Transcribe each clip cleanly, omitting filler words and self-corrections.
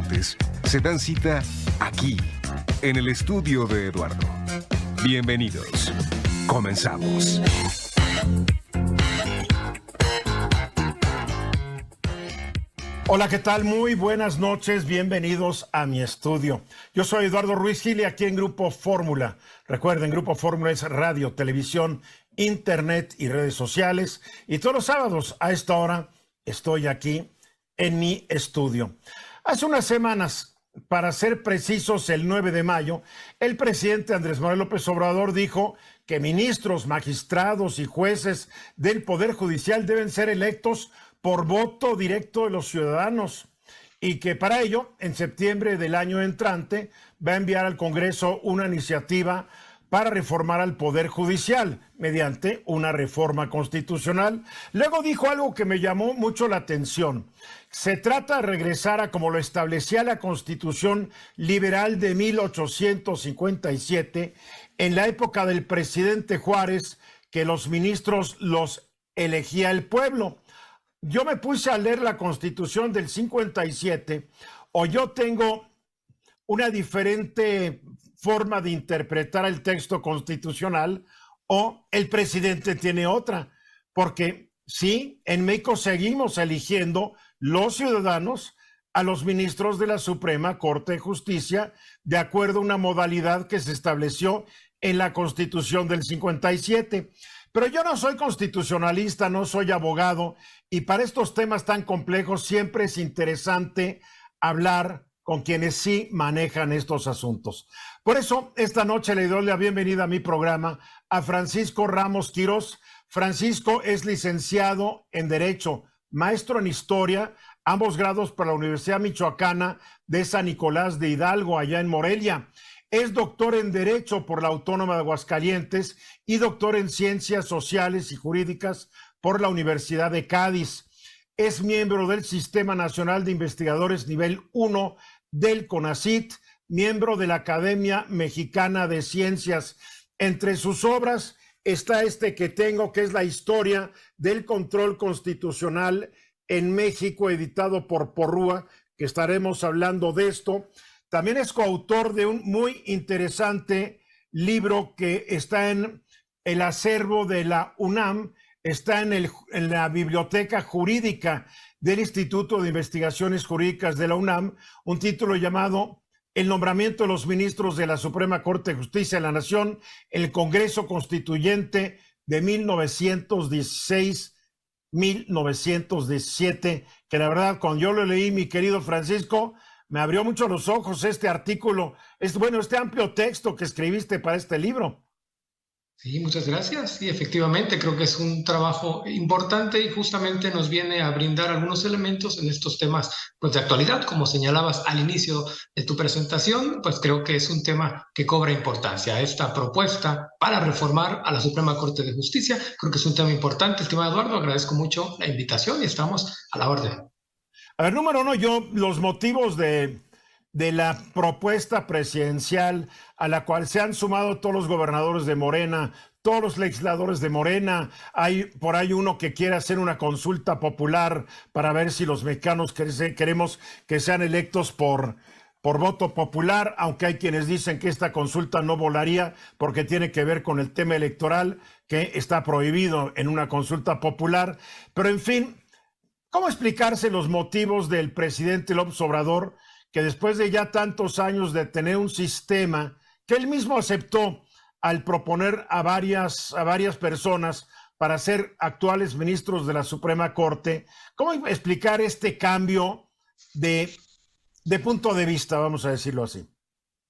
gobernantes se dan cita aquí, en el estudio de Eduardo. Bienvenidos. Comenzamos. Hola, ¿qué tal? Muy buenas noches, bienvenidos a mi estudio. Yo soy Eduardo Ruiz Gil y aquí en Grupo Fórmula. Recuerden, Grupo Fórmula es radio, televisión, internet y redes sociales. Y todos los sábados a esta hora estoy aquí en mi estudio. Hace unas semanas, para ser precisos, el 9 de mayo, el presidente Andrés Manuel López Obrador dijo que ministros, magistrados y jueces del Poder Judicial deben ser electos por voto directo de los ciudadanos y que para ello, en septiembre del año entrante, va a enviar al Congreso una iniciativa para reformar al Poder Judicial mediante una reforma constitucional. Luego dijo algo que me llamó mucho la atención. Se trata de regresar a como lo establecía la Constitución Liberal de 1857, en la época del presidente Juárez, que los ministros los elegía el pueblo. Yo me puse a leer la Constitución del 57, o yo tengo una diferente forma de interpretar el texto constitucional, o el presidente tiene otra, porque sí, en México seguimos eligiendo los ciudadanos a los ministros de la Suprema Corte de Justicia de acuerdo a una modalidad que se estableció en la Constitución del 57. Pero yo no soy constitucionalista, no soy abogado, y para estos temas tan complejos siempre es interesante hablar con quienes sí manejan estos asuntos. Por eso, esta noche le doy la bienvenida a mi programa a Francisco Ramos Quirós. Francisco es licenciado en Derecho, maestro en Historia, ambos grados por la Universidad Michoacana de San Nicolás de Hidalgo, allá en Morelia. Es doctor en Derecho por la Autónoma de Aguascalientes y doctor en Ciencias Sociales y Jurídicas por la Universidad de Cádiz. Es miembro del Sistema Nacional de Investigadores Nivel 1 del CONACYT, miembro de la Academia Mexicana de Ciencias. Entre sus obras está este que tengo, que es la historia del control constitucional en México, editado por Porrúa, que estaremos hablando de esto. También es coautor de un muy interesante libro que está en el acervo de la UNAM, está en la Biblioteca Jurídica del Instituto de Investigaciones Jurídicas de la UNAM, un título llamado El nombramiento de los ministros de la Suprema Corte de Justicia de la Nación, el Congreso Constituyente de 1916-1917, que la verdad, cuando yo lo leí, mi querido Francisco, me abrió mucho los ojos este artículo, este amplio texto que escribiste para este libro. Sí, muchas gracias. Sí, efectivamente, creo que es un trabajo importante y justamente nos viene a brindar algunos elementos en estos temas pues, de actualidad. Como señalabas al inicio de tu presentación, pues creo que es un tema que cobra importancia. Esta propuesta para reformar a la Suprema Corte de Justicia, creo que es un tema importante. Estimado Eduardo, agradezco mucho la invitación y estamos a la orden. A ver, número uno, los motivos de la propuesta presidencial a la cual se han sumado todos los gobernadores de Morena, todos los legisladores de Morena. Hay por ahí uno que quiere hacer una consulta popular para ver si los mexicanos queremos que sean electos por voto popular, aunque hay quienes dicen que esta consulta no volaría porque tiene que ver con el tema electoral, que está prohibido en una consulta popular. Pero en fin, ¿cómo explicarse los motivos del presidente López Obrador, que después de ya tantos años de tener un sistema que él mismo aceptó al proponer a varias personas para ser actuales ministros de la Suprema Corte, cómo explicar este cambio de punto de vista, vamos a decirlo así?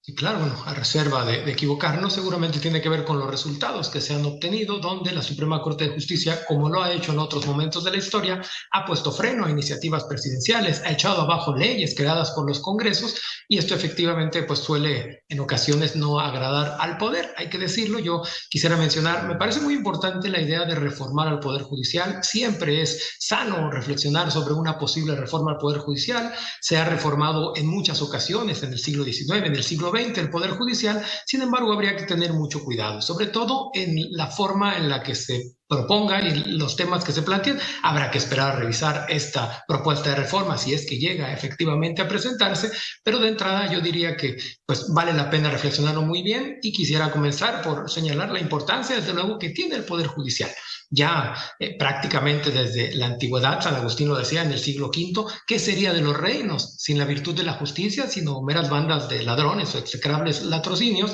Sí, claro, bueno, a reserva de equivocarnos, seguramente tiene que ver con los resultados que se han obtenido, donde la Suprema Corte de Justicia, como lo ha hecho en otros momentos de la historia, ha puesto freno a iniciativas presidenciales, ha echado abajo leyes creadas por los congresos, y esto efectivamente pues suele en ocasiones no agradar al poder, hay que decirlo. Yo quisiera mencionar, me parece muy importante la idea de reformar al Poder Judicial. Siempre es sano reflexionar sobre una posible reforma al Poder Judicial. Se ha reformado en muchas ocasiones en el siglo XIX, en el siglo XX, el Poder Judicial. Sin embargo, habría que tener mucho cuidado, sobre todo en la forma en la que se proponga y los temas que se plantean. Habrá que esperar a revisar esta propuesta de reforma si es que llega efectivamente a presentarse, pero de entrada yo diría que pues vale la pena reflexionarlo muy bien, y quisiera comenzar por señalar la importancia, desde luego, que tiene el Poder Judicial. Ya prácticamente desde la antigüedad, San Agustín lo decía en el siglo V, ¿qué sería de los reinos sin la virtud de la justicia, sino meras bandas de ladrones o execrables latrocinios?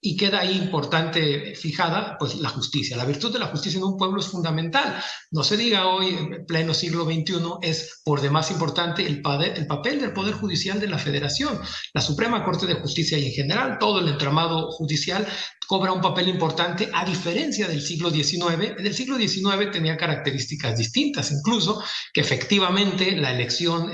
Y queda ahí importante fijada pues la justicia. La virtud de la justicia en un pueblo es fundamental. No se diga hoy, en pleno siglo XXI, es por demás importante el papel del Poder Judicial de la Federación. La Suprema Corte de Justicia y en general todo el entramado judicial cobra un papel importante, a diferencia del siglo XIX. En el siglo XIX tenía características distintas, incluso que efectivamente la elección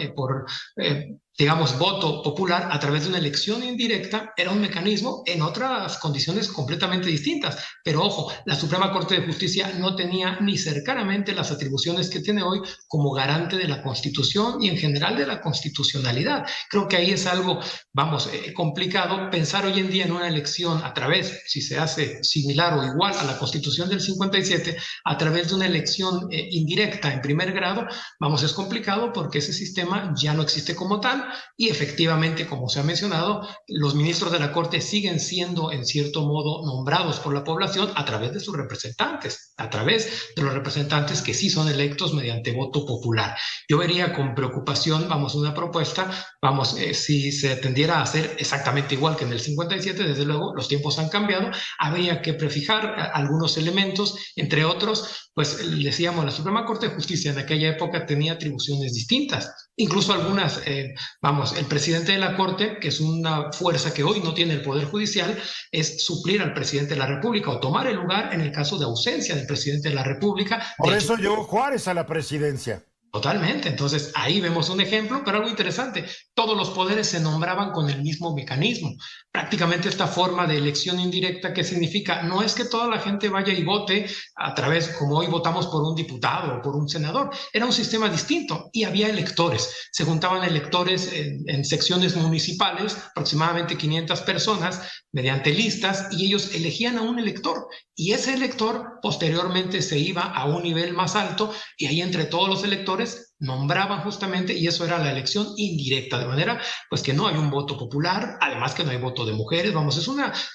digamos, voto popular a través de una elección indirecta era un mecanismo en otras condiciones completamente distintas. Pero ojo, la Suprema Corte de Justicia no tenía ni cercanamente las atribuciones que tiene hoy como garante de la Constitución y en general de la constitucionalidad. Creo que ahí es algo, complicado pensar hoy en día en una elección a través, si se hace similar o igual a la Constitución del 57, a través de una elección indirecta en primer grado. Es complicado porque ese sistema ya no existe como tal. Y efectivamente, como se ha mencionado, los ministros de la Corte siguen siendo en cierto modo nombrados por la población a través de sus representantes, a través de los representantes que sí son electos mediante voto popular. Yo vería con preocupación, una propuesta, si se tendiera a hacer exactamente igual que en el 57, desde luego los tiempos han cambiado, habría que prefijar algunos elementos, entre otros, pues decíamos, la Suprema Corte de Justicia en aquella época tenía atribuciones distintas, incluso algunas, el presidente de la Corte, que es una fuerza que hoy no tiene el Poder Judicial, es suplir al presidente de la República o tomar el lugar en el caso de ausencia del presidente de la República. Por eso llegó Juárez a la presidencia. Totalmente, entonces ahí vemos un ejemplo, pero algo interesante, todos los poderes se nombraban con el mismo mecanismo. Prácticamente esta forma de elección indirecta, ¿qué significa? No es que toda la gente vaya y vote a través, como hoy votamos por un diputado o por un senador, era un sistema distinto y había electores, se juntaban electores en secciones municipales, aproximadamente 500 personas, mediante listas, y ellos elegían a un elector, y ese elector posteriormente se iba a un nivel más alto, y ahí entre todos los electores nombraban justamente, y eso era la elección indirecta, de manera pues que no hay un voto popular, además que no hay voto de mujeres.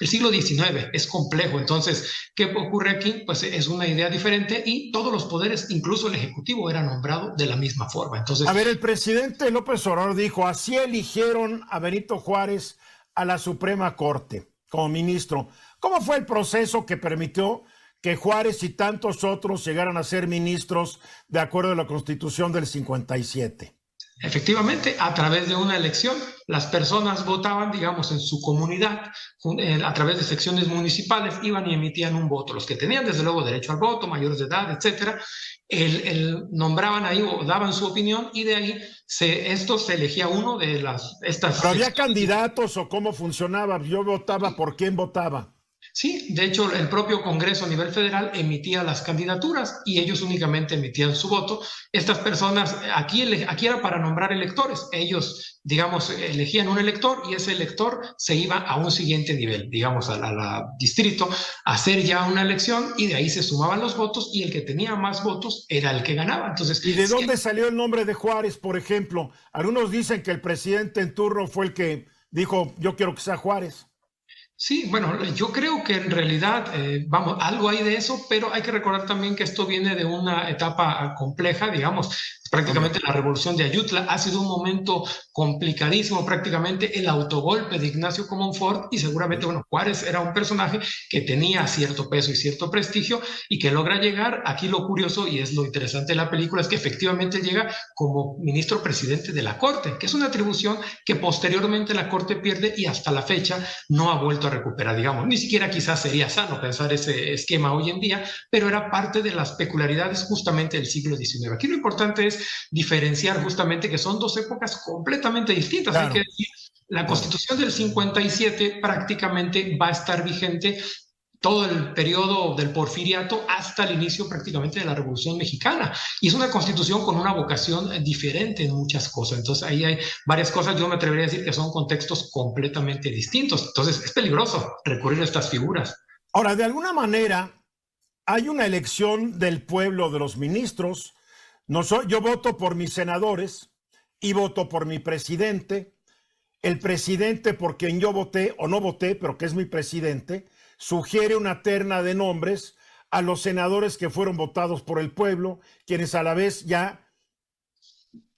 El siglo XIX es complejo. Entonces, ¿qué ocurre aquí? Pues es una idea diferente, y todos los poderes, incluso el Ejecutivo, era nombrado de la misma forma. Entonces, a ver, el presidente López Obrador dijo, así eligieron a Benito Juárez a la Suprema Corte como ministro. ¿Cómo fue el proceso que permitió que Juárez y tantos otros llegaran a ser ministros de acuerdo a la Constitución del 57? Efectivamente, a través de una elección, las personas votaban, digamos, en su comunidad, a través de secciones municipales, iban y emitían un voto. Los que tenían, desde luego, derecho al voto, mayores de edad, etcétera, nombraban ahí o daban su opinión, y de ahí se elegía uno de estas. ¿Pero había candidatos o cómo funcionaba? Yo votaba, ¿por quién votaba? Sí, de hecho, el propio Congreso a nivel federal emitía las candidaturas y ellos únicamente emitían su voto. Estas personas, aquí era para nombrar electores. Ellos, digamos, elegían un elector y ese elector se iba a un siguiente nivel, digamos, a distrito, a hacer ya una elección, y de ahí se sumaban los votos y el que tenía más votos era el que ganaba. Entonces, ¿y de dónde salió el nombre de Juárez, por ejemplo? Algunos dicen que el presidente en turno fue el que dijo, yo quiero que sea Juárez. Sí, bueno, yo creo que en realidad, algo hay de eso, pero hay que recordar también que esto viene de una etapa compleja, digamos. Prácticamente la revolución de Ayutla ha sido un momento complicadísimo, prácticamente el autogolpe de Ignacio Comonfort, y seguramente, Juárez era un personaje que tenía cierto peso y cierto prestigio y que logra llegar. Aquí lo curioso, y es lo interesante de la película, es que efectivamente llega como ministro presidente de la Corte, que es una atribución que posteriormente la Corte pierde y hasta la fecha no ha vuelto a recuperar, digamos. Ni siquiera quizás sería sano pensar ese esquema hoy en día, pero era parte de las peculiaridades justamente del siglo XIX. Aquí lo importante es diferenciar justamente que son dos épocas completamente distintas. Claro. Hay que decir, la Constitución del 57 prácticamente va a estar vigente todo el periodo del porfiriato hasta el inicio prácticamente de la Revolución Mexicana. Y es una constitución con una vocación diferente en muchas cosas. Entonces ahí hay varias cosas, yo me atrevería a decir que son contextos completamente distintos. Entonces es peligroso recurrir a estas figuras. Ahora, de alguna manera, hay una elección del pueblo de los ministros. Yo voto por mis senadores y voto por mi presidente. El presidente por quien yo voté o no voté, pero que es mi presidente, sugiere una terna de nombres a los senadores que fueron votados por el pueblo, quienes a la vez ya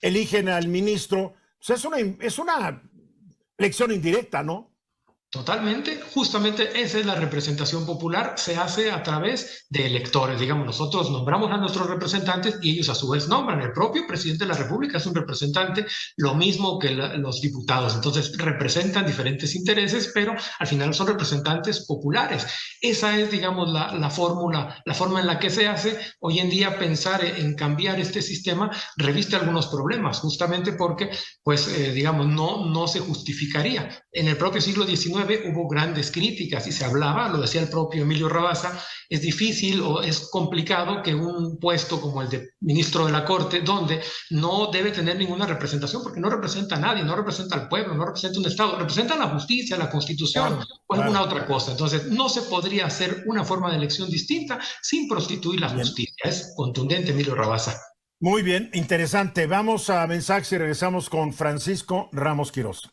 eligen al ministro. Pues es una elección indirecta, ¿no? Totalmente, justamente esa es la representación popular, se hace a través de electores, digamos, nosotros nombramos a nuestros representantes y ellos a su vez nombran, el propio presidente de la República es un representante, lo mismo que los diputados, entonces representan diferentes intereses, pero al final son representantes populares. Esa es, digamos, la fórmula, la forma en la que se hace. Hoy en día pensar en cambiar este sistema reviste algunos problemas, justamente porque, pues, digamos, no se justificaría. En el propio siglo XIX hubo grandes críticas y se hablaba, lo decía el propio Emilio Rabasa, es difícil o es complicado que un puesto como el de ministro de la Corte, donde no debe tener ninguna representación, porque no representa a nadie, no representa al pueblo, no representa un Estado, representa la justicia, la Constitución o alguna otra cosa. Entonces, no se podría hacer una forma de elección distinta sin prostituir la justicia. Es contundente, Emilio Rabasa. Muy bien, interesante. Vamos a mensajes y regresamos con Francisco Ramos Quirós.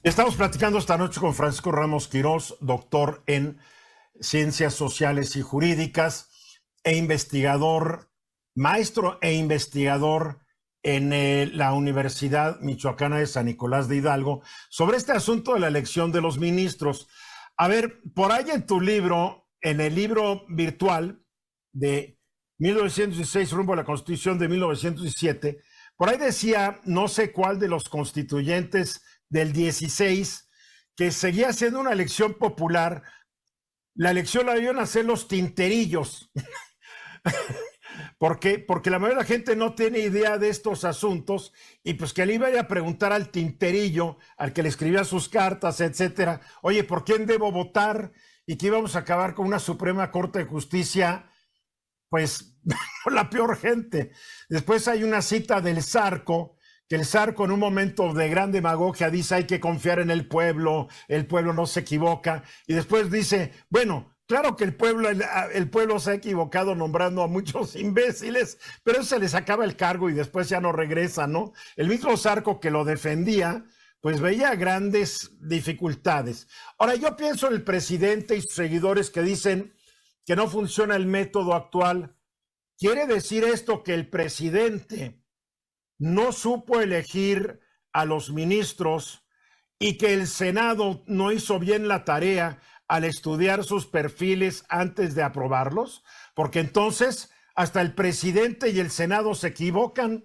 Estamos platicando esta noche con Francisco Ramos Quirós, doctor en Ciencias Sociales y Jurídicas e investigador, maestro e investigador en la Universidad Michoacana de San Nicolás de Hidalgo, sobre este asunto de la elección de los ministros. A ver, por ahí en tu libro, en el libro virtual de 1916, rumbo a la Constitución de 1917, por ahí decía, no sé cuál de los constituyentes del 16, que seguía siendo una elección popular. La elección la debían hacer los tinterillos. Porque la mayoría de la gente no tiene idea de estos asuntos y pues que le iba a ir a preguntar al tinterillo, al que le escribía sus cartas, etcétera, oye, ¿por quién debo votar? Y que íbamos a acabar con una Suprema Corte de Justicia, pues, la peor gente. Después hay una cita del Zarco, que el Zarco en un momento de gran demagogia dice hay que confiar en el pueblo no se equivoca, y después dice, bueno, claro que el pueblo se ha equivocado nombrando a muchos imbéciles, pero eso se les acaba el cargo y después ya no regresa, ¿no? El mismo Zarco que lo defendía, pues veía grandes dificultades. Ahora, yo pienso en el presidente y sus seguidores que dicen que no funciona el método actual. ¿Quiere decir esto que el presidente no supo elegir a los ministros y que el Senado no hizo bien la tarea al estudiar sus perfiles antes de aprobarlos? Porque entonces hasta el presidente y el Senado se equivocan.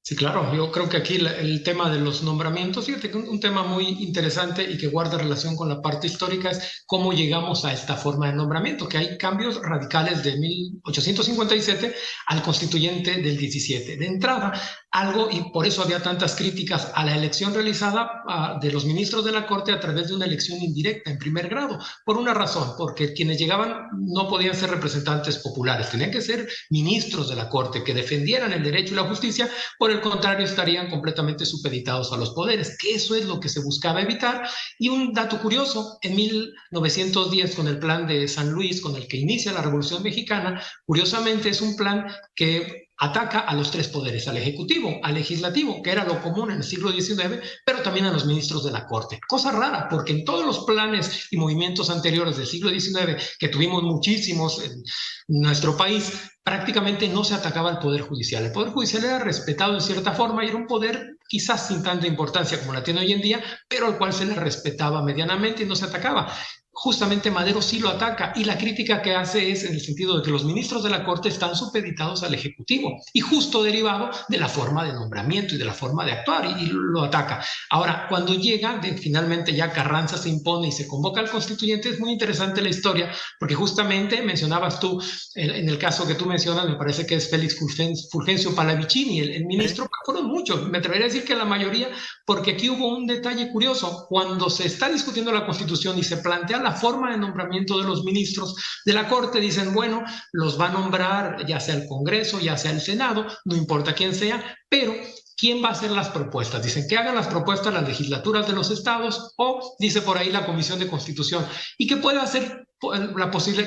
Sí, claro, yo creo que aquí el tema de los nombramientos, fíjate que un tema muy interesante y que guarda relación con la parte histórica es cómo llegamos a esta forma de nombramiento, que hay cambios radicales de 1857 al constituyente del 17. De entrada, algo, y por eso había tantas críticas a la elección realizada de los ministros de la Corte a través de una elección indirecta en primer grado, por una razón, porque quienes llegaban no podían ser representantes populares, tenían que ser ministros de la Corte que defendieran el derecho y la justicia, por el contrario estarían completamente supeditados a los poderes, que eso es lo que se buscaba evitar. Y un dato curioso, en 1910 con el plan de San Luis, con el que inicia la Revolución Mexicana, curiosamente es un plan que ataca a los tres poderes, al ejecutivo, al legislativo, que era lo común en el siglo XIX, pero también a los ministros de la Corte. Cosa rara, porque en todos los planes y movimientos anteriores del siglo XIX, que tuvimos muchísimos en nuestro país, prácticamente no se atacaba al Poder Judicial. El Poder Judicial era respetado en cierta forma y era un poder quizás sin tanta importancia como la tiene hoy en día, pero al cual se le respetaba medianamente y no se atacaba. justamente Madero sí lo ataca y la crítica que hace es en el sentido de que los ministros de la Corte están supeditados al Ejecutivo y justo derivado de la forma de nombramiento y de la forma de actuar y lo ataca. Ahora, cuando llega, finalmente ya Carranza se impone y se convoca al constituyente, es muy interesante la historia porque justamente mencionabas tú, en el caso que tú mencionas, me parece que es Félix Fulgencio Pallavicini, el ministro, fueron muchos, me atrevería a decir que la mayoría, porque aquí hubo un detalle curioso, cuando se está discutiendo la Constitución y se plantea la forma de nombramiento de los ministros de la Corte, dicen, bueno, los va a nombrar ya sea el Congreso, ya sea el Senado, no importa quién sea, pero ¿quién va a hacer las propuestas? Dicen que hagan las propuestas las legislaturas de los estados o, dice por ahí, la Comisión de Constitución, y que pueda hacer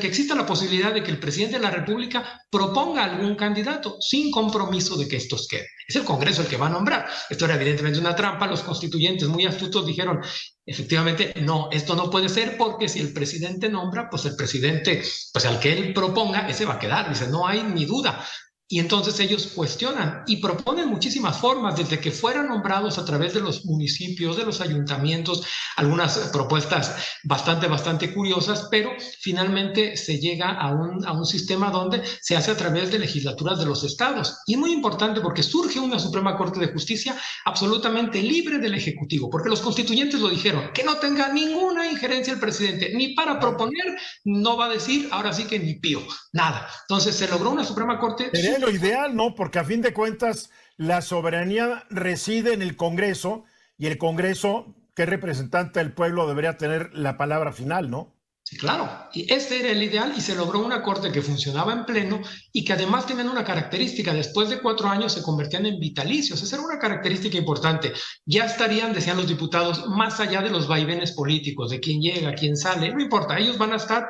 que exista la posibilidad de que el presidente de la República proponga algún candidato sin compromiso de que estos queden. Es el Congreso el que va a nombrar. Esto era evidentemente una trampa. Los constituyentes muy astutos dijeron, efectivamente, no, esto no puede ser porque si el presidente nombra, pues el presidente, pues al que él proponga, ese va a quedar. Dice, no hay ni duda. Y entonces ellos cuestionan y proponen muchísimas formas, desde que fueran nombrados a través de los municipios, de los ayuntamientos, algunas propuestas bastante curiosas, pero finalmente se llega a un sistema donde se hace a través de legislaturas de los estados. Y es muy importante porque surge una Suprema Corte de Justicia absolutamente libre del Ejecutivo, porque los constituyentes lo dijeron, que no tenga ninguna injerencia el presidente, ni para proponer, no va a decir, ahora sí que ni pío, nada. Entonces se logró una Suprema Corte. Sería lo ideal, ¿no? Porque a fin de cuentas la soberanía reside en el Congreso y el Congreso, que es representante del pueblo, debería tener la palabra final, ¿no? Sí, claro, y este era el ideal y se logró una corte que funcionaba en pleno y que además tenían una característica, después de 4 años se convertían en vitalicios, esa era una característica importante, ya estarían, decían los diputados, más allá de los vaivenes políticos, de quién llega, quién sale, no importa, ellos van a estar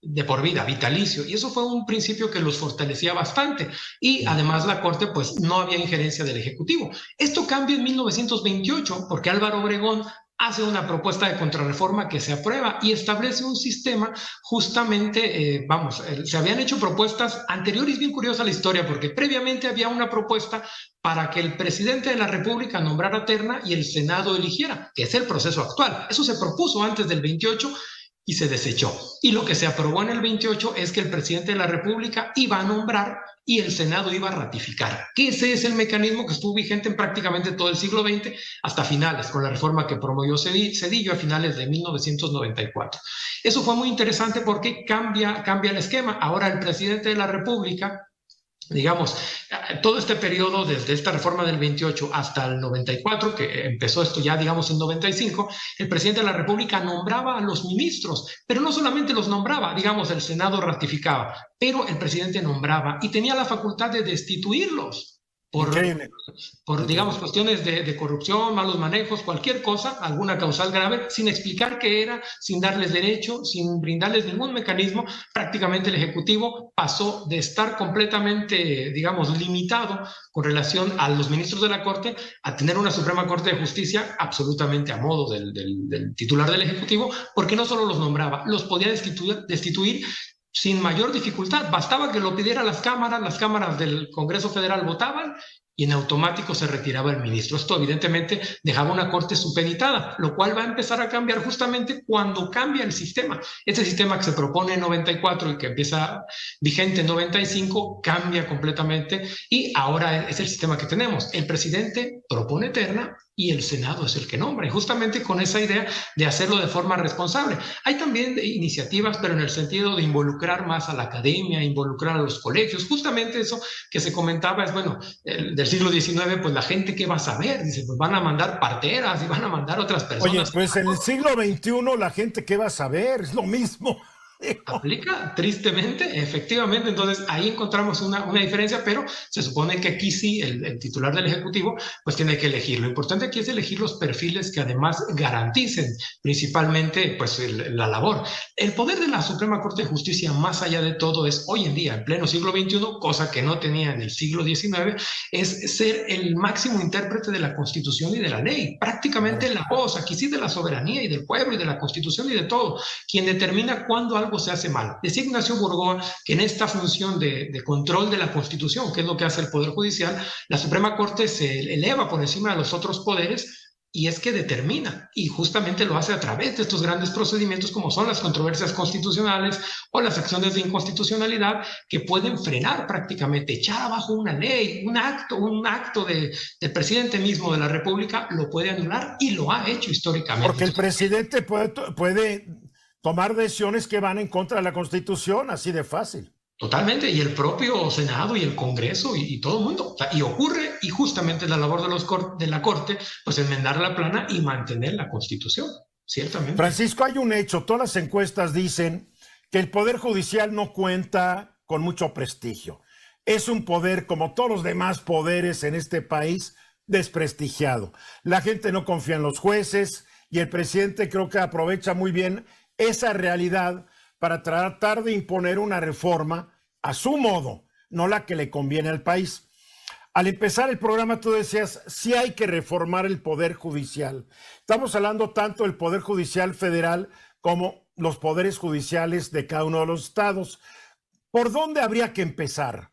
de por vida, vitalicio, y eso fue un principio que los fortalecía bastante, y además la Corte pues no había injerencia del Ejecutivo. Esto cambia en 1928, porque Álvaro Obregón hace una propuesta de contrarreforma que se aprueba y establece un sistema justamente, se habían hecho propuestas anteriores, bien curiosa la historia, porque previamente había una propuesta para que el presidente de la República nombrara terna y el Senado eligiera, que es el proceso actual. Eso se propuso antes del 28 y se desechó. Y lo que se aprobó en el 28 es que el presidente de la República iba a nombrar y el Senado iba a ratificar. Que ese es el mecanismo que estuvo vigente en prácticamente todo el siglo XX hasta finales, con la reforma que promovió Zedillo a finales de 1994. Eso fue muy interesante porque cambia el esquema. Ahora el presidente de la República, digamos, todo este periodo desde esta reforma del 28 hasta el 94, que empezó esto ya, digamos, en 95, el presidente de la República nombraba a los ministros, pero no solamente los nombraba, digamos, el Senado ratificaba, pero el presidente nombraba y tenía la facultad de destituirlos por digamos, cuestiones de corrupción, malos manejos, cualquier cosa, alguna causal grave, sin explicar qué era, sin darles derecho, sin brindarles ningún mecanismo. Prácticamente el Ejecutivo pasó de estar completamente, digamos, limitado con relación a los ministros de la Corte a tener una Suprema Corte de Justicia absolutamente a modo del titular del Ejecutivo, porque no solo los nombraba, los podía destituir sin mayor dificultad. Bastaba que lo pidiera las cámaras del Congreso Federal votaban y en automático se retiraba el ministro. Esto evidentemente dejaba una corte supeditada, lo cual va a empezar a cambiar justamente cuando cambia el sistema. Este sistema que se propone en 94 y que empieza vigente en 95 cambia completamente y ahora es el sistema que tenemos. El presidente propone terna y el Senado es el que nombra, y justamente con esa idea de hacerlo de forma responsable. Hay también iniciativas, pero en el sentido de involucrar más a la academia, involucrar a los colegios, justamente eso que se comentaba es, bueno, del siglo XIX, pues la gente ¿qué va a saber? Dice, pues van a mandar parteras y van a mandar otras personas. Oye, pues en el siglo XXI la gente ¿qué va a saber? Es lo mismo. Aplica tristemente, efectivamente. Entonces ahí encontramos una diferencia, pero se supone que aquí sí el titular del Ejecutivo pues tiene que elegir. Lo importante aquí es elegir los perfiles que además garanticen principalmente pues la labor. El poder de la Suprema Corte de Justicia, más allá de todo, es hoy en día, en pleno siglo XXI, cosa que no tenía en el siglo XIX, es ser el máximo intérprete de la Constitución y de la ley. Prácticamente la voz, aquí sí, de la soberanía y del pueblo y de la Constitución y de todo, quien determina cuándo algo se hace mal. Decía Ignacio Burgoa que en esta función de control de la Constitución, que es lo que hace el Poder Judicial, la Suprema Corte se eleva por encima de los otros poderes y es que determina, y justamente lo hace a través de estos grandes procedimientos como son las controversias constitucionales o las acciones de inconstitucionalidad que pueden frenar prácticamente, echar abajo una ley, un acto del presidente mismo de la República lo puede anular y lo ha hecho históricamente. Porque el presidente puede tomar decisiones que van en contra de la Constitución, así de fácil. Totalmente, y el propio Senado y el Congreso y todo el mundo. O sea, y ocurre, y justamente la labor de la Corte, pues enmendar la plana y mantener la Constitución, ciertamente. Francisco, hay un hecho, todas las encuestas dicen que el Poder Judicial no cuenta con mucho prestigio. Es un poder, como todos los demás poderes en este país, desprestigiado. La gente no confía en los jueces y el presidente creo que aprovecha muy bien esa realidad para tratar de imponer una reforma a su modo, no la que le conviene al país. Al empezar el programa tú decías, sí hay que reformar el Poder Judicial. Estamos hablando tanto del Poder Judicial federal como los poderes judiciales de cada uno de los estados. ¿Por dónde habría que empezar?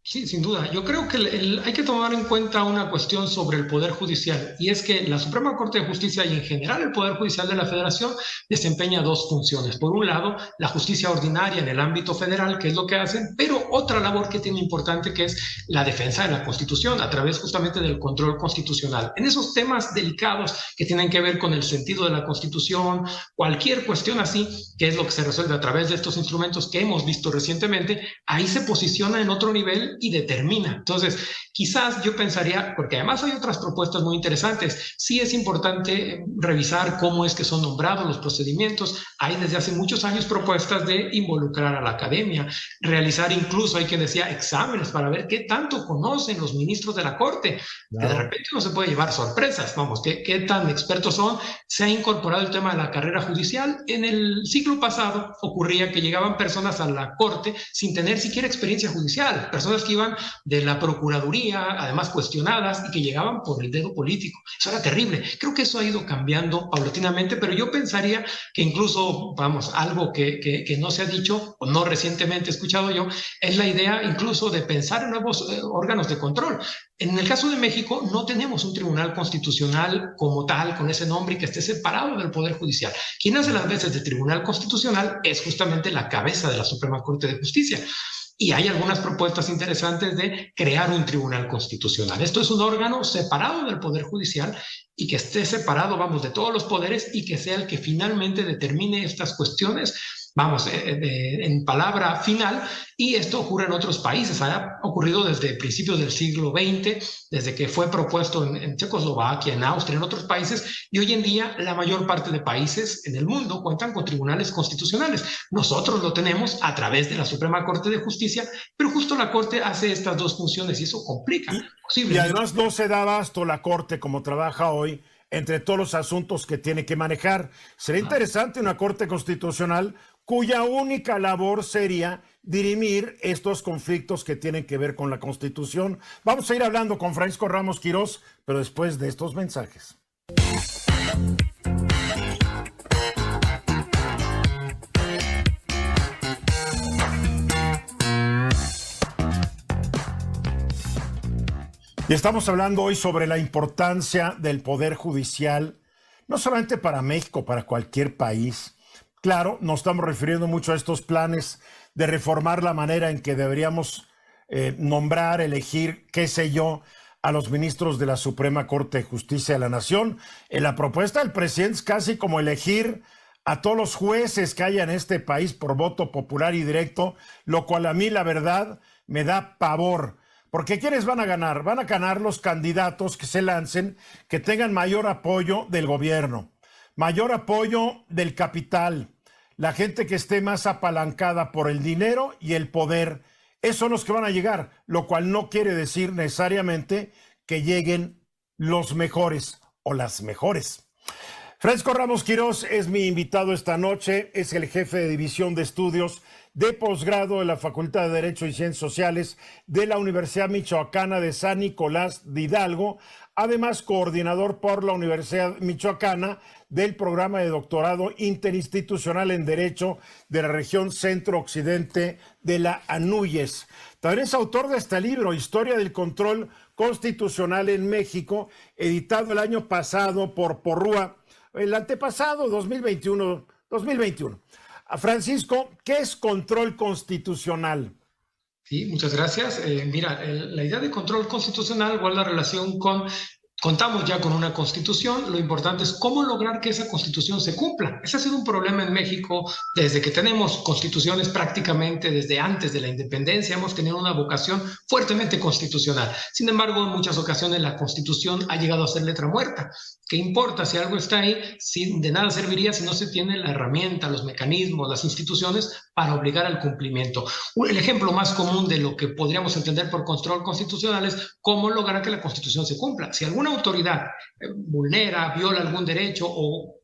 Sí, sin duda. Yo creo que hay que tomar en cuenta una cuestión sobre el Poder Judicial, y es que la Suprema Corte de Justicia y en general el Poder Judicial de la Federación desempeña dos funciones. Por un lado, la justicia ordinaria en el ámbito federal, que es lo que hacen, pero otra labor que tiene importante, que es la defensa de la Constitución a través justamente del control constitucional. En esos temas delicados que tienen que ver con el sentido de la Constitución, cualquier cuestión así, que es lo que se resuelve a través de estos instrumentos que hemos visto recientemente, ahí se posiciona en otro nivel y determina. Entonces, quizás yo pensaría, porque además hay otras propuestas muy interesantes, sí es importante revisar cómo es que son nombrados los procedimientos. Hay desde hace muchos años propuestas de involucrar a la academia, realizar incluso, hay quien decía, exámenes para ver qué tanto conocen los ministros de la Corte. Que de repente no se puede llevar sorpresas, vamos, qué tan expertos son. Se ha incorporado el tema de la carrera judicial. En el siglo pasado ocurría que llegaban personas a la Corte sin tener siquiera experiencia judicial, personas que iban de la Procuraduría, además cuestionadas, y que llegaban por el dedo político. Eso era terrible. Creo que eso ha ido cambiando paulatinamente, pero yo pensaría que incluso, vamos, algo que no se ha dicho, o no recientemente he escuchado yo, es la idea incluso de pensar en nuevos órganos de control. En el caso de México no tenemos un tribunal constitucional como tal, con ese nombre, y que esté separado del Poder Judicial. Quien hace las veces de tribunal constitucional es justamente la cabeza de la Suprema Corte de Justicia. Y hay algunas propuestas interesantes de crear un tribunal constitucional. Esto es un órgano separado del Poder Judicial y que esté separado, vamos, de todos los poderes, y que sea el que finalmente determine estas cuestiones, vamos, en palabra final. Y esto ocurre en otros países. Ha ocurrido desde principios del siglo XX, desde que fue propuesto en Checoslovaquia, en Austria, en otros países, y hoy en día la mayor parte de países en el mundo cuentan con tribunales constitucionales. Nosotros lo tenemos a través de la Suprema Corte de Justicia, pero justo la Corte hace estas dos funciones y eso complica. Y además no se da abasto la Corte como trabaja hoy entre todos los asuntos que tiene que manejar. Sería interesante una Corte Constitucional cuya única labor sería dirimir estos conflictos que tienen que ver con la Constitución. Vamos a ir hablando con Francisco Ramos Quirós, pero después de estos mensajes. Y estamos hablando hoy sobre la importancia del Poder Judicial, no solamente para México, para cualquier país. Claro, nos estamos refiriendo mucho a estos planes de reformar la manera en que deberíamos nombrar, elegir, qué sé yo, a los ministros de la Suprema Corte de Justicia de la Nación. En la propuesta del presidente es casi como elegir a todos los jueces que haya en este país por voto popular y directo, lo cual a mí, la verdad, me da pavor. Porque ¿quiénes van a ganar? Van a ganar los candidatos que se lancen, que tengan mayor apoyo del gobierno, mayor apoyo del capital, la gente que esté más apalancada por el dinero y el poder. Esos son los que van a llegar, lo cual no quiere decir necesariamente que lleguen los mejores o las mejores. Francisco Ramos Quirós es mi invitado esta noche, es el jefe de división de estudios de posgrado de la Facultad de Derecho y Ciencias Sociales de la Universidad Michoacana de San Nicolás de Hidalgo, además coordinador por la Universidad Michoacana del programa de doctorado interinstitucional en Derecho de la región Centro-Occidente de la ANUYES. También es autor de este libro, Historia del Control Constitucional en México, editado el año pasado por Porrúa, el antepasado, 2021. Francisco, ¿qué es control constitucional? Sí, muchas gracias. Mira, la idea de control constitucional guarda relación con... Contamos ya con una constitución, lo importante es cómo lograr que esa constitución se cumpla. Ese ha sido un problema en México desde que tenemos constituciones prácticamente desde antes de la independencia, hemos tenido una vocación fuertemente constitucional. Sin embargo, en muchas ocasiones la constitución ha llegado a ser letra muerta. ¿Qué importa si algo está ahí? De nada serviría si no se tiene la herramienta, los mecanismos, las instituciones para obligar al cumplimiento. El ejemplo más común de lo que podríamos entender por control constitucional es cómo lograr que la constitución se cumpla. Si alguna autoridad vulnera, viola algún derecho o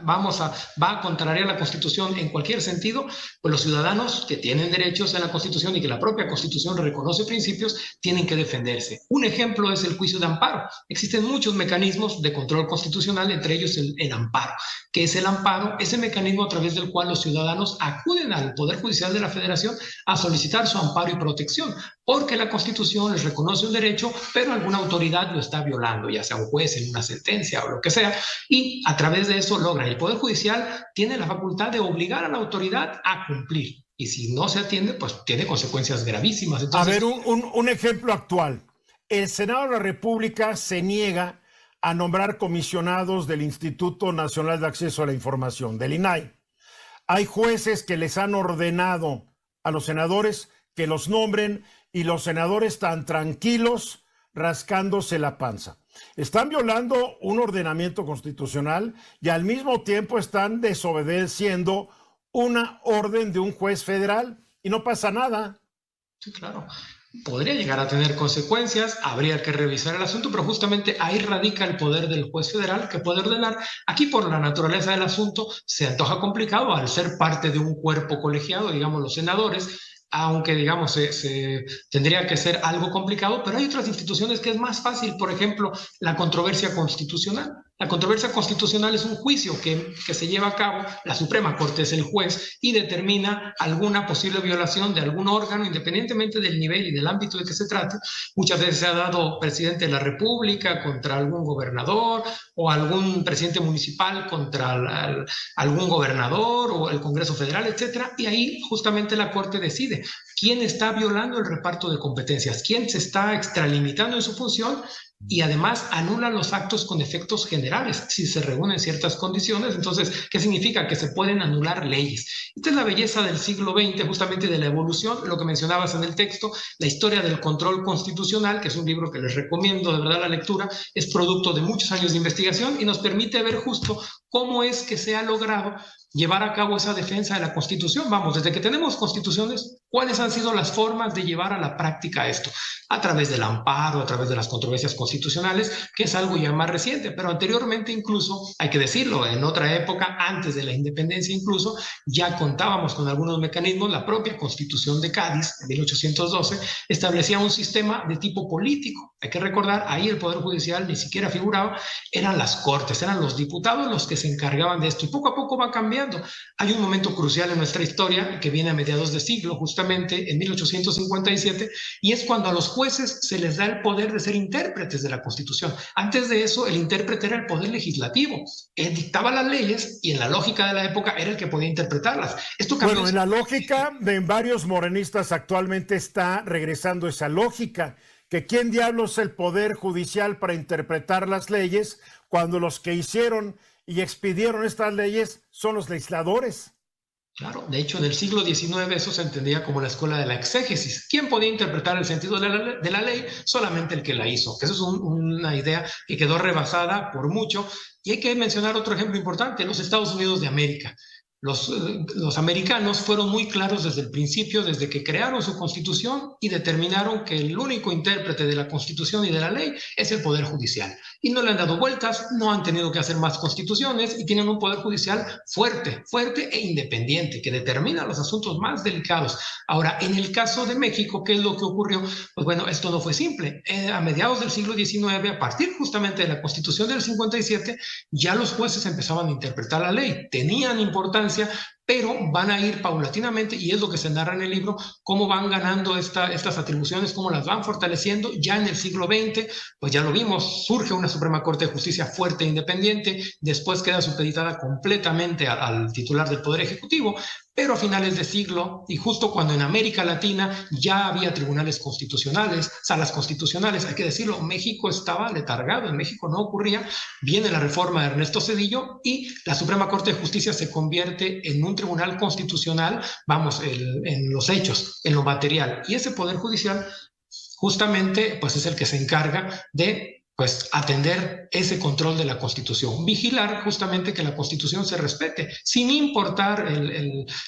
va a contrariar la Constitución en cualquier sentido, pues los ciudadanos que tienen derechos en la Constitución y que la propia Constitución reconoce principios, tienen que defenderse. Un ejemplo es el juicio de amparo. Existen muchos mecanismos de control constitucional, entre ellos el amparo. ¿Qué es el amparo? Ese mecanismo a través del cual los ciudadanos acuden al Poder Judicial de la Federación a solicitar su amparo y protección, porque la Constitución les reconoce un derecho, pero alguna autoridad lo está violando, ya sea un juez en una sentencia o lo que sea, y a través de eso logra. El Poder Judicial tiene la facultad de obligar a la autoridad a cumplir, y si no se atiende, pues tiene consecuencias gravísimas. Entonces, a ver, un ejemplo actual. El Senado de la República se niega a nombrar comisionados del Instituto Nacional de Acceso a la Información, del INAI. Hay jueces que les han ordenado a los senadores que los nombren y los senadores tan tranquilos rascándose la panza. Están violando un ordenamiento constitucional y al mismo tiempo están desobedeciendo una orden de un juez federal y no pasa nada. Sí, claro. Podría llegar a tener consecuencias, habría que revisar el asunto, pero justamente ahí radica el poder del juez federal que puede ordenar. Aquí, por la naturaleza del asunto, se antoja complicado al ser parte de un cuerpo colegiado, digamos los senadores, aunque digamos se tendría que ser algo complicado, pero hay otras instituciones que es más fácil, por ejemplo, la controversia constitucional. La controversia constitucional es un juicio que se lleva a cabo, la Suprema Corte es el juez y determina alguna posible violación de algún órgano, independientemente del nivel y del ámbito de que se trate. Muchas veces se ha dado presidente de la República contra algún gobernador o algún presidente municipal contra algún gobernador o el Congreso Federal, etcétera, y ahí justamente la Corte decide quién está violando el reparto de competencias, quién se está extralimitando en su función y además anula los actos con efectos generales si se reúnen ciertas condiciones. Entonces, ¿qué significa? Que se pueden anular leyes. Esta es la belleza del siglo XX, justamente de la evolución, lo que mencionabas en el texto, la historia del control constitucional, que es un libro que les recomiendo de verdad la lectura, es producto de muchos años de investigación y nos permite ver justo cómo es que se ha logrado llevar a cabo esa defensa de la Constitución. Vamos, desde que tenemos constituciones, ¿cuáles han sido las formas de llevar a la práctica esto? A través del amparo, a través de las controversias constitucionales, que es algo ya más reciente, pero anteriormente incluso, hay que decirlo, en otra época, antes de la independencia incluso, ya contábamos con algunos mecanismos. La propia Constitución de Cádiz, de 1812, establecía un sistema de tipo político. Hay que recordar, ahí el Poder Judicial ni siquiera figuraba, eran las Cortes, eran los diputados los que se encargaban de esto, y poco a poco va cambiando. Hay un momento crucial en nuestra historia que viene a mediados de siglo, justamente en 1857, y es cuando a los jueces se les da el poder de ser intérpretes de la Constitución. Antes de eso, el intérprete era el poder legislativo. Él dictaba las leyes y en la lógica de la época era el que podía interpretarlas. Esto cambió. Bueno, en la lógica de varios morenistas actualmente está regresando esa lógica, que quién diablos es el Poder Judicial para interpretar las leyes cuando los que hicieron y expidieron estas leyes son los legisladores. Claro, de hecho en el siglo XIX eso se entendía como la escuela de la exégesis. ¿Quién podía interpretar el sentido de la ley? Solamente el que la hizo. Esa es una idea que quedó rebasada por mucho. Y hay que mencionar otro ejemplo importante, los Estados Unidos de América. Los americanos fueron muy claros desde el principio, desde que crearon su constitución y determinaron que el único intérprete de la constitución y de la ley es el Poder Judicial. Y no le han dado vueltas, no han tenido que hacer más constituciones y tienen un Poder Judicial fuerte, fuerte e independiente, que determina los asuntos más delicados. Ahora, en el caso de México, ¿qué es lo que ocurrió? Pues bueno, esto no fue simple. A mediados del siglo XIX, a partir justamente de la Constitución del 57, ya los jueces empezaban a interpretar la ley. Tenían importancia, pero van a ir paulatinamente, y es lo que se narra en el libro, cómo van ganando estas atribuciones, cómo las van fortaleciendo. Ya en el siglo XX, pues ya lo vimos, surge una Suprema Corte de Justicia fuerte e independiente, después queda supeditada completamente al titular del Poder Ejecutivo, pero a finales de siglo, y justo cuando en América Latina ya había tribunales constitucionales, salas constitucionales, hay que decirlo, México estaba letargado, en México no ocurría, viene la reforma de Ernesto Zedillo y la Suprema Corte de Justicia se convierte en un tribunal constitucional, vamos, en los hechos, en lo material, y ese Poder Judicial justamente pues es el que se encarga de pues atender ese control de la Constitución, vigilar justamente que la Constitución se respete, sin importar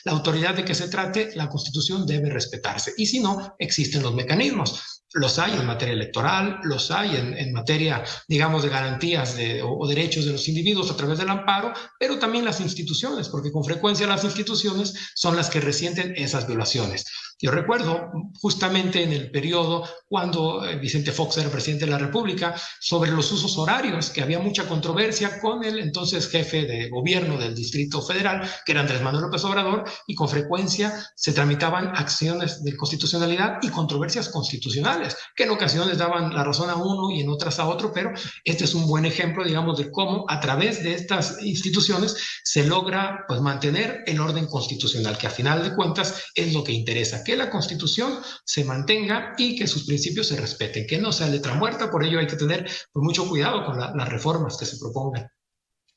la autoridad de que se trate, la Constitución debe respetarse, y si no, existen los mecanismos. Los hay en materia electoral, los hay en materia, digamos, de garantías o derechos de los individuos a través del amparo, pero también las instituciones, porque con frecuencia las instituciones son las que resienten esas violaciones. Yo recuerdo justamente en el periodo cuando Vicente Fox era presidente de la República, sobre los usos horarios, que había mucha controversia con el entonces jefe de gobierno del Distrito Federal, que era Andrés Manuel López Obrador, y con frecuencia se tramitaban acciones de constitucionalidad y controversias constitucionales, que en ocasiones daban la razón a uno y en otras a otro, pero este es un buen ejemplo, digamos, de cómo a través de estas instituciones se logra pues mantener el orden constitucional, que a final de cuentas es lo que interesa, que la Constitución se mantenga y que sus principios se respeten, que no sea letra muerta. Por ello hay que tener pues, mucho cuidado con las reformas que se propongan.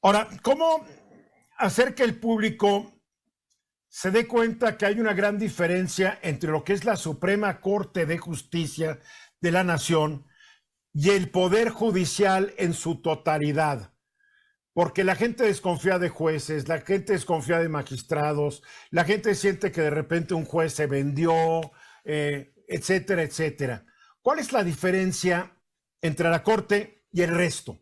Ahora, ¿cómo hacer que el público se dé cuenta que hay una gran diferencia entre lo que es la Suprema Corte de Justicia de la Nación y el Poder Judicial en su totalidad? Porque la gente desconfía de jueces, la gente desconfía de magistrados, la gente siente que de repente un juez se vendió, etcétera, etcétera. ¿Cuál es la diferencia entre la Corte y el resto?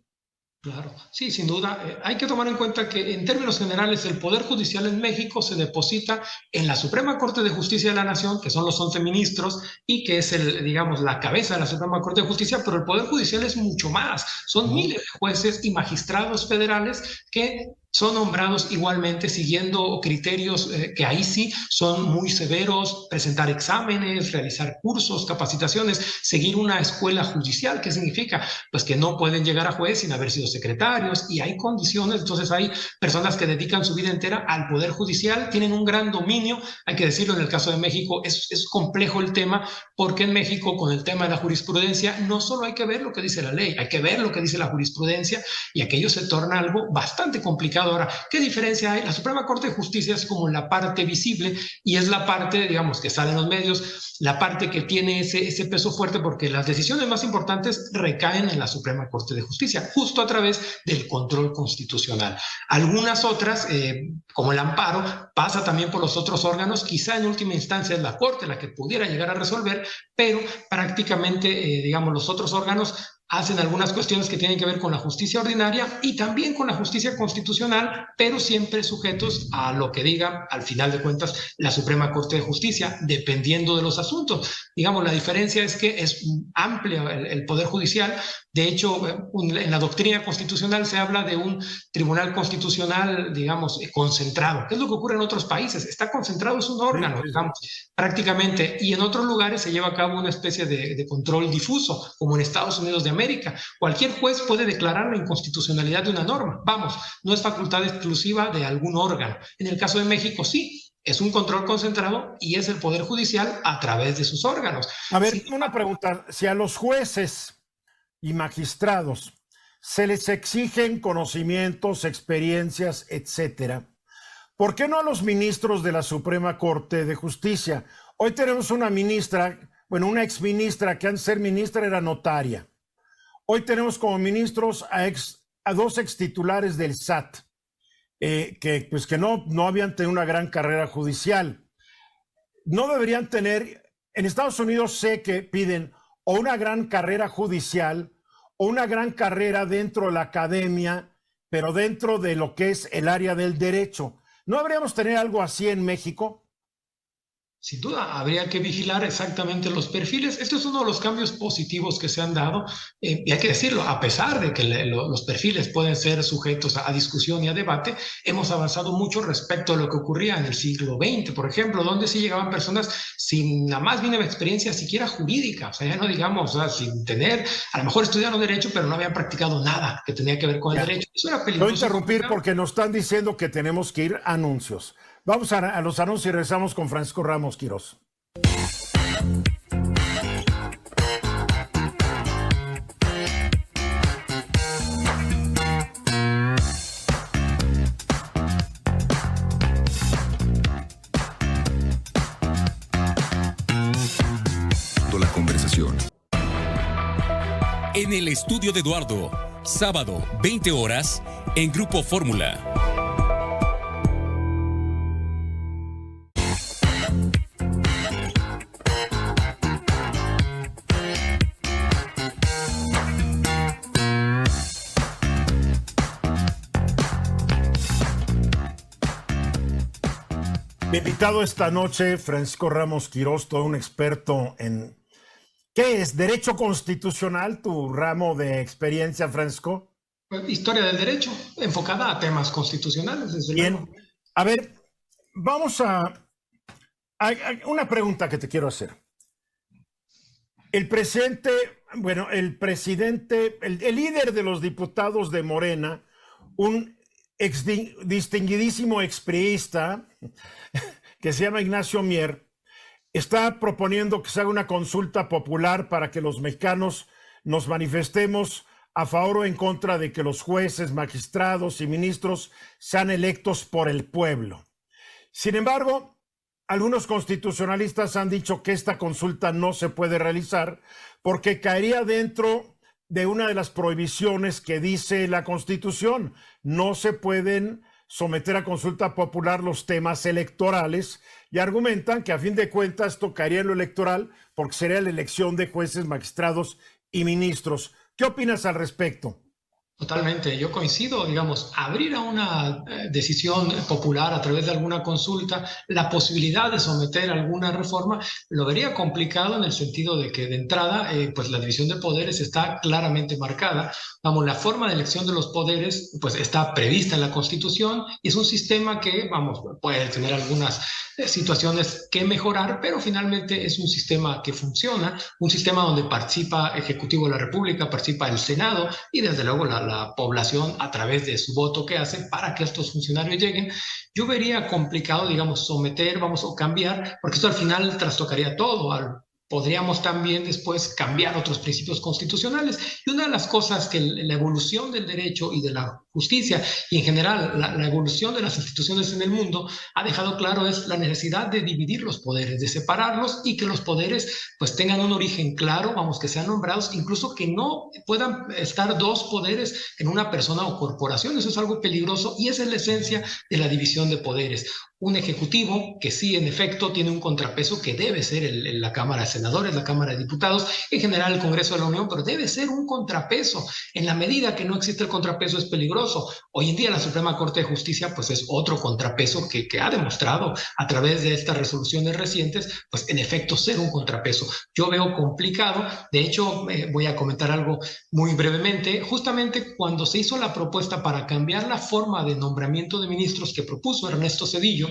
Claro, sí, sin duda. Hay que tomar en cuenta que en términos generales el Poder Judicial en México se deposita en la Suprema Corte de Justicia de la Nación, que son los 11 ministros y que es digamos, la cabeza de la Suprema Corte de Justicia, pero el Poder Judicial es mucho más. Son miles de jueces y magistrados federales que son nombrados igualmente siguiendo criterios que ahí sí son muy severos: presentar exámenes, realizar cursos, capacitaciones, seguir una escuela judicial. ¿Qué significa? Pues que no pueden llegar a juez sin haber sido secretarios, y hay condiciones. Entonces hay personas que dedican su vida entera al Poder Judicial, tienen un gran dominio. Hay que decirlo, en el caso de México es complejo el tema, porque en México con el tema de la jurisprudencia no solo hay que ver lo que dice la ley, hay que ver lo que dice la jurisprudencia, y aquello se torna algo bastante complicado. Ahora, ¿qué diferencia hay? La Suprema Corte de Justicia es como la parte visible y es la parte, digamos, que sale en los medios, la parte que tiene ese peso fuerte, porque las decisiones más importantes recaen en la Suprema Corte de Justicia, justo a través del control constitucional. Algunas otras, como el amparo, pasa también por los otros órganos. Quizá en última instancia es la Corte la que pudiera llegar a resolver, pero prácticamente, digamos, los otros órganos hacen algunas cuestiones que tienen que ver con la justicia ordinaria y también con la justicia constitucional, pero siempre sujetos a lo que diga, al final de cuentas, la Suprema Corte de Justicia, dependiendo de los asuntos. Digamos, la diferencia es que es amplio el Poder Judicial. De hecho, en la doctrina constitucional se habla de un tribunal constitucional, digamos, concentrado. ¿Qué es lo que ocurre en otros países? Está concentrado, es un órgano, digamos, prácticamente, y en otros lugares se lleva a cabo una especie de control difuso, como en Estados Unidos de América. Cualquier juez puede declarar la inconstitucionalidad de una norma. Vamos, no es facultad exclusiva de algún órgano. En el caso de México, sí. Es un control concentrado y es el Poder Judicial a través de sus órganos. A ver, una pregunta. Si a los jueces y magistrados se les exigen conocimientos, experiencias, etcétera, ¿por qué no a los ministros de la Suprema Corte de Justicia? Hoy tenemos una ministra, bueno, una exministra que antes de ser ministra era notaria. Hoy tenemos como ministros a dos extitulares del SAT. que no habían tenido una gran carrera judicial. No deberían tener, en Estados Unidos sé que piden o una gran carrera judicial o una gran carrera dentro de la academia, pero dentro de lo que es el área del derecho. ¿No habríamos tener algo así en México? Sin duda, habría que vigilar exactamente los perfiles. Esto es uno de los cambios positivos que se han dado, y hay que decirlo, a pesar de que los perfiles pueden ser sujetos a discusión y a debate, hemos avanzado mucho respecto a lo que ocurría en el siglo XX, por ejemplo, donde sí llegaban personas sin la más mínima experiencia siquiera jurídica, o sea, ya no digamos, o sea, sin tener, a lo mejor estudiaron derecho, pero no habían practicado nada que tenía que ver con el derecho. Eso era peligroso. Voy a interrumpir porque nos están diciendo que tenemos que ir a anuncios. Vamos a los anuncios y regresamos con Francisco Ramos Quirós. La conversación. En el estudio de Eduardo, sábado, 20 horas, en Grupo Fórmula. Mi invitado esta noche, Francisco Ramos Quirós, todo un experto en... ¿Qué es? ¿Derecho constitucional, tu ramo de experiencia, Francisco? Historia del derecho, enfocada a temas constitucionales, desde luego. Bien. A ver, vamos a una pregunta que te quiero hacer. El presidente, el líder de los diputados de Morena, un distinguidísimo expriista que se llama Ignacio Mier, está proponiendo que se haga una consulta popular para que los mexicanos nos manifestemos a favor o en contra de que los jueces, magistrados y ministros sean electos por el pueblo. Sin embargo, algunos constitucionalistas han dicho que esta consulta no se puede realizar porque caería dentro de una de las prohibiciones que dice la Constitución. No se pueden someter a consulta popular los temas electorales y argumentan que a fin de cuentas tocaría en lo electoral porque sería la elección de jueces, magistrados y ministros. ¿Qué opinas al respecto? Totalmente, yo coincido, digamos, abrir a una decisión popular a través de alguna consulta la posibilidad de someter alguna reforma, lo vería complicado en el sentido de que de entrada, pues la división de poderes está claramente marcada. Vamos, la forma de elección de los poderes, pues está prevista en la Constitución y es un sistema que, vamos, puede tener algunas situaciones que mejorar, pero finalmente es un sistema que funciona, un sistema donde participa Ejecutivo de la República, participa el Senado y desde luego la población a través de su voto que hace para que estos funcionarios lleguen. Yo vería complicado, digamos, someter, o cambiar, porque esto al final trastocaría todo. Podríamos también después cambiar otros principios constitucionales. Y una de las cosas que la evolución del derecho y de la justicia y en general la evolución de las instituciones en el mundo ha dejado claro es la necesidad de dividir los poderes, de separarlos y que los poderes pues tengan un origen claro, que sean nombrados, incluso que no puedan estar dos poderes en una persona o corporación. Eso es algo peligroso y esa es la esencia de la división de poderes. Un ejecutivo que sí, en efecto, tiene un contrapeso que debe ser la Cámara de Senadores, la Cámara de Diputados, en general el Congreso de la Unión, pero debe ser un contrapeso. En la medida que no existe el contrapeso es peligroso. Hoy en día la Suprema Corte de Justicia pues es otro contrapeso que ha demostrado a través de estas resoluciones recientes, pues en efecto ser un contrapeso. Yo veo complicado, de hecho voy a comentar algo muy brevemente, justamente cuando se hizo la propuesta para cambiar la forma de nombramiento de ministros que propuso Ernesto Zedillo,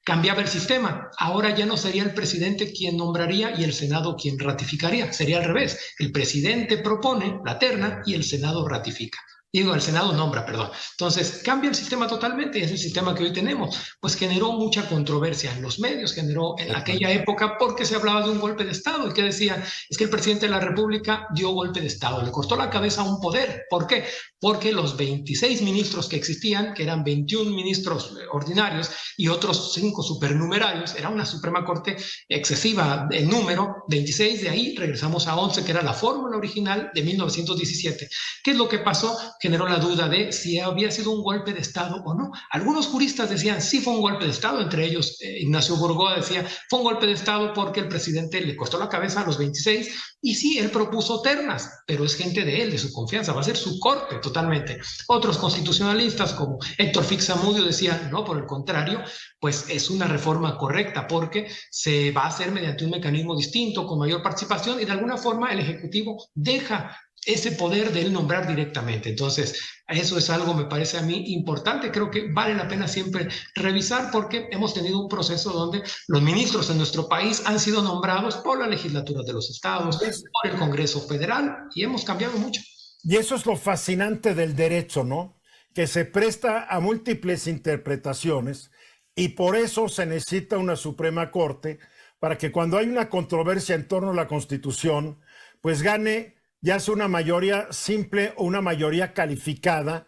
cambiaba el sistema. Ahora ya no sería el presidente quien nombraría y el Senado quien ratificaría. Sería al revés. El presidente propone la terna y el Senado ratifica. El Senado nombra, perdón. Entonces, cambia el sistema totalmente y es el sistema que hoy tenemos. Pues generó mucha controversia en los medios, generó en aquella época porque se hablaba de un golpe de Estado y que decían, es que el presidente de la República dio golpe de Estado, le cortó la cabeza a un poder. ¿Por qué? Porque los 26 ministros que existían, que eran 21 ministros ordinarios y otros 5 supernumerarios, era una Suprema Corte excesiva en número, 26, de ahí regresamos a 11, que era la fórmula original de 1917. ¿Qué es lo que pasó? generó la duda de si había sido un golpe de Estado o no. Algunos juristas decían sí fue un golpe de Estado, entre ellos Ignacio Burgoa decía fue un golpe de Estado porque el presidente le costó la cabeza a los 26 y sí, él propuso ternas, pero es gente de él, de su confianza, va a ser su corte totalmente. Otros constitucionalistas como Héctor Fixamudio decían no, por el contrario, pues es una reforma correcta porque se va a hacer mediante un mecanismo distinto, con mayor participación y de alguna forma el Ejecutivo deja ese poder de él nombrar directamente. Entonces, eso es algo, me parece a mí, importante. Creo que vale la pena siempre revisar porque hemos tenido un proceso donde los ministros en nuestro país han sido nombrados por la legislatura de los estados, por el Congreso Federal y hemos cambiado mucho. Y eso es lo fascinante del derecho, ¿no? Que se presta a múltiples interpretaciones y por eso se necesita una Suprema Corte para que cuando hay una controversia en torno a la Constitución, pues gane ya sea una mayoría simple o una mayoría calificada,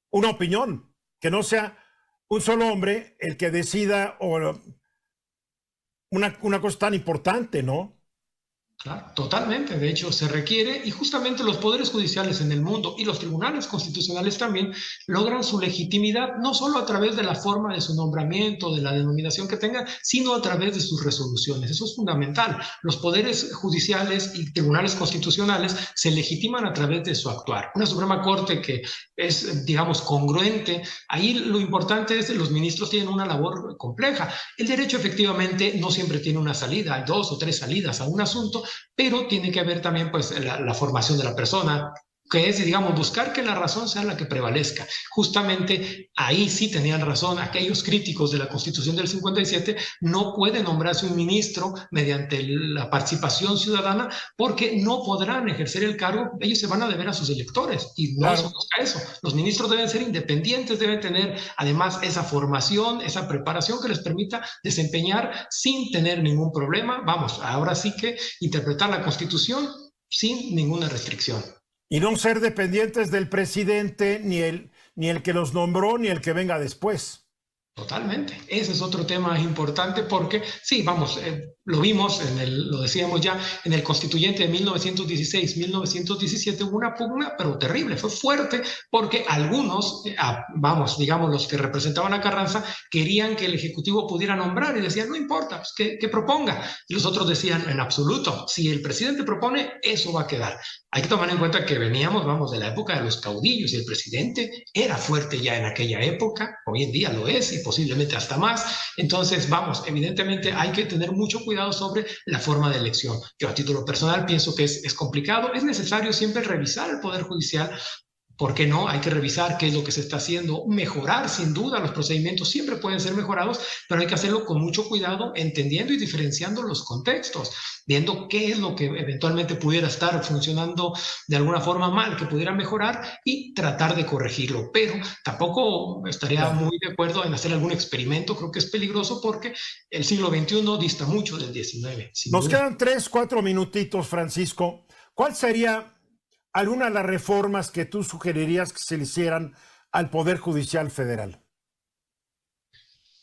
una opinión, que no sea un solo hombre el que decida o una cosa tan importante, ¿no? Claro, totalmente. De hecho, se requiere y justamente los poderes judiciales en el mundo y los tribunales constitucionales también logran su legitimidad no solo a través de la forma de su nombramiento, de la denominación que tengan, sino a través de sus resoluciones. Eso es fundamental. Los poderes judiciales y tribunales constitucionales se legitiman a través de su actuar. Una Suprema Corte que es, digamos, congruente. Ahí lo importante es que los ministros tienen una labor compleja. El derecho efectivamente no siempre tiene una salida, hay 2 o 3 salidas a un asunto, pero tiene que haber también pues la formación de la persona, que es, digamos, buscar que la razón sea la que prevalezca. Justamente ahí sí tenían razón aquellos críticos de la Constitución del 57, no puede nombrarse un ministro mediante la participación ciudadana porque no podrán ejercer el cargo, ellos se van a deber a sus electores y no se busca eso. Los ministros deben ser independientes, deben tener además esa formación, esa preparación que les permita desempeñar sin tener ningún problema. Vamos, ahora sí que interpretar la Constitución sin ninguna restricción. Y no ser dependientes del presidente, ni el que los nombró, ni el que venga después. Totalmente. Ese es otro tema importante porque, sí, vamos, lo vimos, lo decíamos ya, en el constituyente de 1916-1917 hubo una pugna, pero terrible, fue fuerte porque algunos, vamos, digamos, los que representaban a Carranza, querían que el Ejecutivo pudiera nombrar y decían, no importa, pues, que proponga. Y los otros decían, en absoluto, si el presidente propone, eso va a quedar. Hay que tomar en cuenta que veníamos, vamos, de la época de los caudillos y el presidente era fuerte ya en aquella época, hoy en día lo es y posiblemente hasta más. Entonces, vamos, evidentemente hay que tener mucho cuidado sobre la forma de elección. Yo a título personal pienso que es complicado, es necesario siempre revisar el Poder Judicial. ¿Por qué no? Hay que revisar qué es lo que se está haciendo, mejorar, sin duda, los procedimientos siempre pueden ser mejorados, pero hay que hacerlo con mucho cuidado, entendiendo y diferenciando los contextos, viendo qué es lo que eventualmente pudiera estar funcionando de alguna forma mal, que pudiera mejorar y tratar de corregirlo. Pero tampoco estaría muy de acuerdo en hacer algún experimento, creo que es peligroso porque el siglo XXI dista mucho del XIX. Nos quedan 3, 4 minutitos, Francisco. ¿Cuál sería alguna de las reformas que tú sugerirías que se le hicieran al Poder Judicial Federal?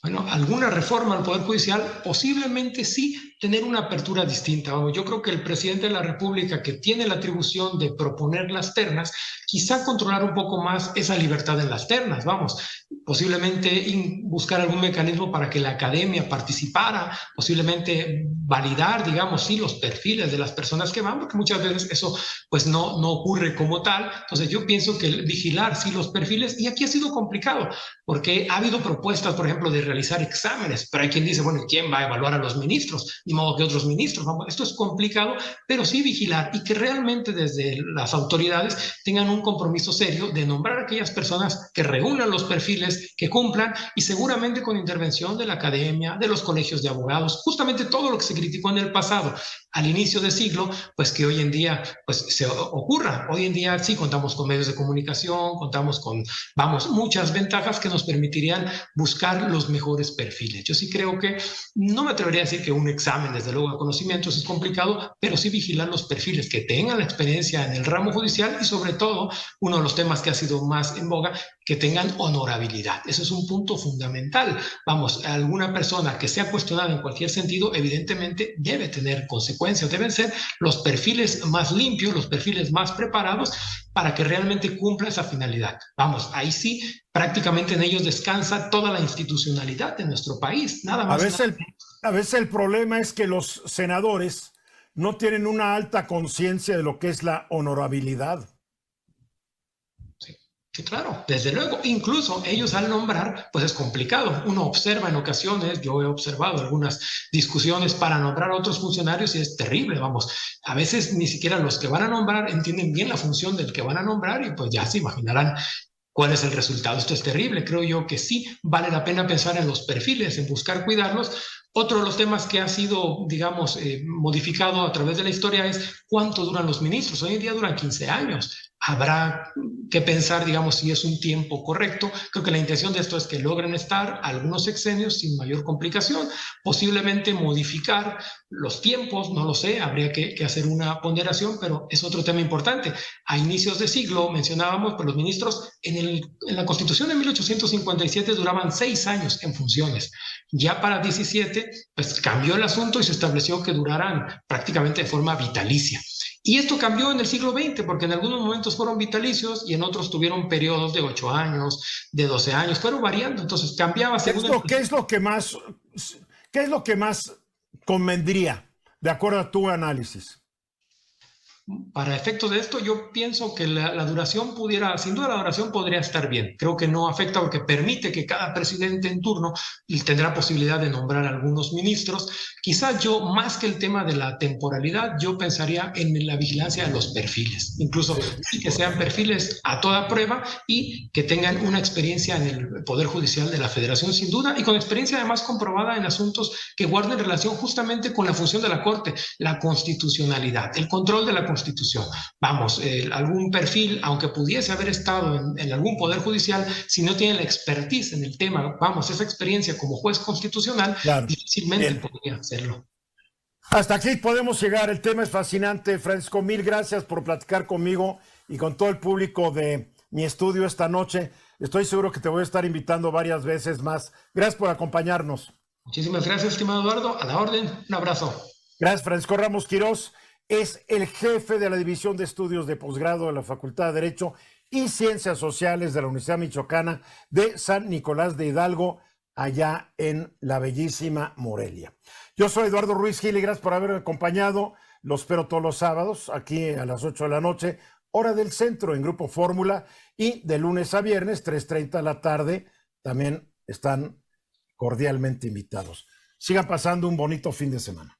Bueno, alguna reforma al Poder Judicial, posiblemente sí tener una apertura distinta. Vamos, yo creo que el presidente de la República, que tiene la atribución de proponer las ternas, quizá controlar un poco más esa libertad en las ternas. Vamos, posiblemente buscar algún mecanismo para que la academia participara, posiblemente validar, digamos, sí, los perfiles de las personas que van, porque muchas veces eso pues no ocurre como tal. Entonces yo pienso que vigilar sí los perfiles, y aquí ha sido complicado, porque ha habido propuestas, por ejemplo, de realizar exámenes, pero hay quien dice, bueno, ¿quién va a evaluar a los ministros? Ni modo que otros ministros. Vamos, esto es complicado, pero sí vigilar y que realmente desde las autoridades tengan un compromiso serio de nombrar a aquellas personas que reúnan los perfiles, que cumplan, y seguramente con intervención de la academia, de los colegios de abogados, justamente todo lo que se criticó en el pasado, al inicio de siglo, pues que hoy en día pues se ocurra. Hoy en día sí contamos con medios de comunicación, contamos con, vamos, muchas ventajas que nos permitirían buscar los mejores perfiles. Yo sí creo que, no me atrevería a decir que un examen, desde luego, de conocimientos es complicado, pero sí vigilar los perfiles que tengan la experiencia en el ramo judicial y sobre todo, uno de los temas que ha sido más en boga, que tengan honorabilidad. Eso es un punto fundamental. Vamos, alguna persona que sea cuestionada en cualquier sentido, evidentemente debe tener consecuencias. Deben ser los perfiles más limpios, los perfiles más preparados para que realmente cumpla esa finalidad. Vamos, ahí sí, prácticamente en ellos descansa toda la institucionalidad de nuestro país. Nada más. A veces el problema es que los senadores no tienen una alta conciencia de lo que es la honorabilidad. Sí, claro, desde luego. Incluso ellos al nombrar, pues es complicado. Uno observa en ocasiones, yo he observado algunas discusiones para nombrar a otros funcionarios y es terrible, vamos. A veces ni siquiera los que van a nombrar entienden bien la función del que van a nombrar y pues ya se imaginarán cuál es el resultado. Esto es terrible. Creo yo que sí vale la pena pensar en los perfiles, en buscar cuidarlos. Otro de los temas que ha sido, digamos, modificado a través de la historia es cuánto duran los ministros. Hoy en día duran 15 años. Habrá que pensar, digamos, si es un tiempo correcto. Creo que la intención de esto es que logren estar algunos sexenios sin mayor complicación, posiblemente modificar los tiempos, no lo sé, habría que hacer una ponderación, pero es otro tema importante. A inicios de siglo, mencionábamos, pues los ministros en la Constitución de 1857 duraban 6 años en funciones. Ya para 17, pues cambió el asunto y se estableció que duraran prácticamente de forma vitalicia. Y esto cambió en el siglo XX, porque en algunos momentos fueron vitalicios y en otros tuvieron periodos de 8 años, de 12 años, fueron variando, entonces cambiaba según... ¿Qué es lo que más convendría, de acuerdo a tu análisis? Para efectos de esto, yo pienso que la duración pudiera, sin duda la duración podría estar bien. Creo que no afecta porque permite que cada presidente en turno tendrá posibilidad de nombrar algunos ministros. Quizás yo, más que el tema de la temporalidad, yo pensaría en la vigilancia de los perfiles. Incluso que sean perfiles a toda prueba y que tengan una experiencia en el Poder Judicial de la Federación, sin duda, y con experiencia además comprobada en asuntos que guarden relación justamente con la función de la Corte, la constitucionalidad, el control de la Constitución. Vamos, algún perfil, aunque pudiese haber estado en algún poder judicial, si no tiene la expertise en el tema, vamos, esa experiencia como juez constitucional, claro, difícilmente podría hacerlo. Hasta aquí podemos llegar. El tema es fascinante. Francisco, mil gracias por platicar conmigo y con todo el público de mi estudio esta noche. Estoy seguro que te voy a estar invitando varias veces más. Gracias por acompañarnos. Muchísimas gracias, estimado Eduardo. A la orden. Un abrazo. Gracias, Francisco Ramos Quirós. Es el jefe de la División de Estudios de Posgrado de la Facultad de Derecho y Ciencias Sociales de la Universidad Michoacana de San Nicolás de Hidalgo, allá en la bellísima Morelia. Yo soy Eduardo Ruiz Gil y gracias por haberme acompañado. Los espero todos los sábados, aquí a las 8 de la noche, hora del centro, en Grupo Fórmula, y de lunes a viernes, 3:30 de la tarde, también están cordialmente invitados. Sigan pasando un bonito fin de semana.